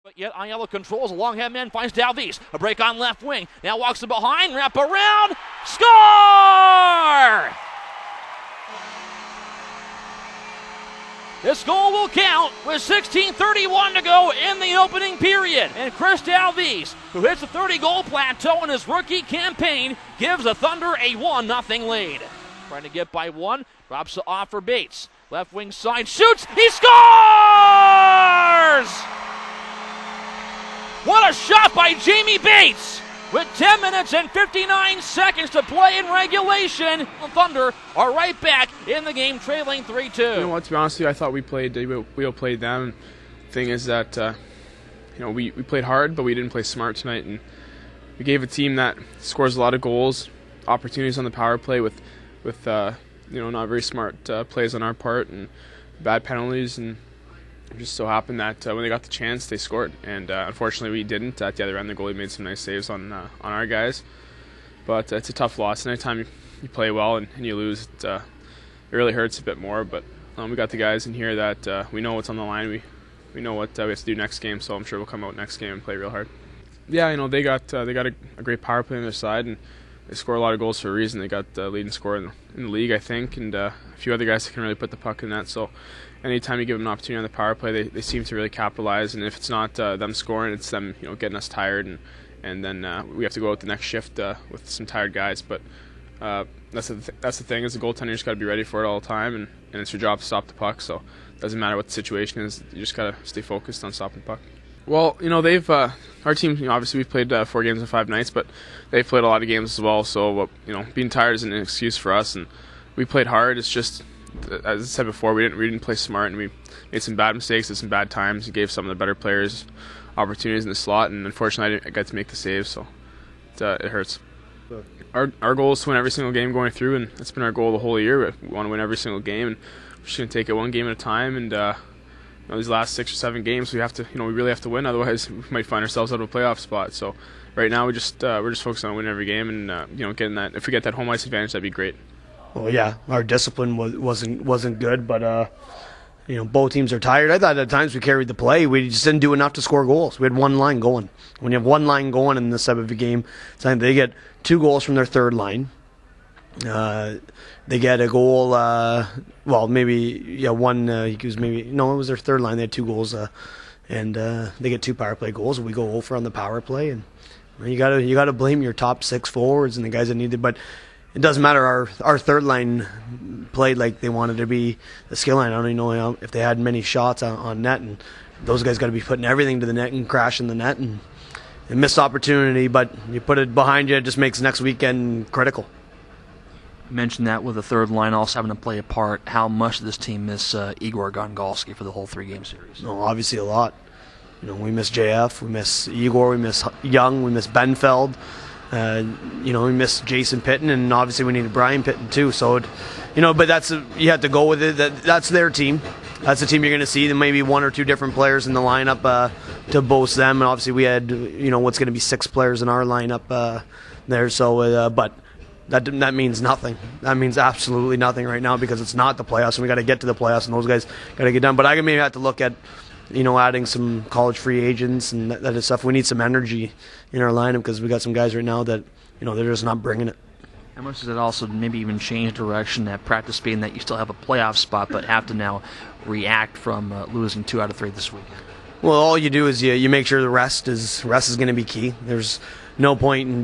But yet Aiello controls a long-hand man, finds Dalvis. A break on left wing. Now walks it behind, wrap around, score! This goal will count with 16:31 to go in the opening period. And Chris Dalvis, who hits the 30-goal plateau in his rookie campaign, gives the Thunder a 1-0 lead. Trying to get by one, drops it off for Bates. Left wing side, shoots, he scores! What a shot by Jamie Bates! With 10 minutes and 59 seconds to play in regulation, the Thunder are right back in the game, trailing 3-2. You know what, to be honest with you, I thought we outplayed them. The thing is that we played hard, but we didn't play smart tonight, and we gave a team that scores a lot of goals, opportunities on the power play with not very smart plays on our part and bad penalties, and it just so happened that when they got the chance, they scored. And unfortunately, we didn't. At the other end, the goalie made some nice saves on our guys. But it's a tough loss. And anytime you play well and you lose, it really hurts a bit more. But we got the guys in here that we know what's on the line. We know what we have to do next game. So I'm sure we'll come out next game and play real hard. Yeah, they got a great power play on their side, and they score a lot of goals for a reason. They got the leading scorer in the league, I think, and a few other guys that can really put the puck in net. So anytime you give them an opportunity on the power play, they seem to really capitalize. And if it's not them scoring, it's them getting us tired, and then we have to go out the next shift with some tired guys. But that's the thing, is the goaltender just got to be ready for it all the time, and it's your job to stop the puck. So it doesn't matter what the situation is, you just got to stay focused on stopping the puck. Well, they've our team. Obviously, we've played 4 games in 5 nights, but they've played a lot of games as well. So, being tired isn't an excuse for us, and we played hard. It's just, as I said before, we didn't play smart, and we made some bad mistakes at some bad times. We gave some of the better players opportunities in the slot, and unfortunately, I didn't get to make the save, so it hurts. Our goal is to win every single game going through, and that's been our goal the whole year. We want to win every single game, and we're just going to take it one game at a time. And these last 6 or 7 games, we have to, we really have to win. Otherwise, we might find ourselves out of a playoff spot. So right now, we're just focused on winning every game, and getting that. If we get that home ice advantage, that'd be great. Well, yeah, our discipline wasn't good, but both teams are tired. I thought at times we carried the play. We just didn't do enough to score goals. We had one line going. When you have one line going in this type of a game, they get 2 goals from their third line. They get a goal. One. It was their third line. They had 2 goals, and they get 2 power play goals. We go over on the power play, and you gotta blame your top 6 forwards and the guys that need it. But it doesn't matter. Our third line played like they wanted to be the skill line. I don't even know if they had many shots on net, and those guys got to be putting everything to the net and crashing the net, and missed opportunity. But you put it behind you, it just makes next weekend critical. You mentioned that with the third line also having to play a part. How much does this team miss Igor Gongalski for the whole 3-game series? No, obviously a lot. We miss JF, we miss Igor, we miss Young, we miss Benfeld. We miss Jason Pitton, and obviously we needed Brian Pitton too. So, but you have to go with it. That's their team. That's the team you're going to see. There may be 1 or 2 different players in the lineup to boast them. And obviously we had, what's going to be 6 players in our lineup there. So, but that means nothing. That means absolutely nothing right now, because it's not the playoffs, and we got to get to the playoffs, and those guys got to get done. But I maybe have to look at, adding some college free agents and that stuff. We need some energy in our lineup, because we got some guys right now that, they're just not bringing it. How much does it also maybe even change direction at practice, being that you still have a playoff spot, but have to now react from losing 2 out of 3 this week? Well, all you do is you make sure the rest is going to be key. There's no point in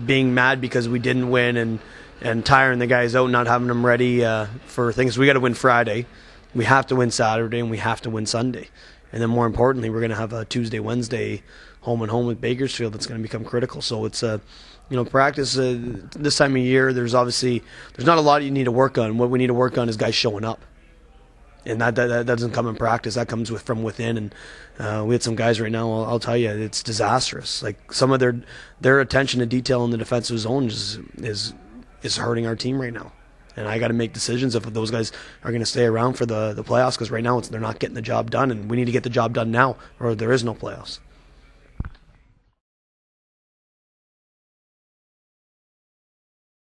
being mad because we didn't win and tiring the guys out, not having them ready for things. We got to win Friday. We have to win Saturday, and we have to win Sunday. And then more importantly, we're going to have a Tuesday, Wednesday home and home with Bakersfield that's going to become critical. So it's practice this time of year, there's not a lot you need to work on. What we need to work on is guys showing up. And that doesn't come in practice. That comes from within. And we had some guys right now, I'll tell you, it's disastrous. Like, some of their attention to detail in the defensive zone is hurting our team right now. And I got to make decisions if those guys are going to stay around for the playoffs, because right now they're not getting the job done, and we need to get the job done now, or there is no playoffs.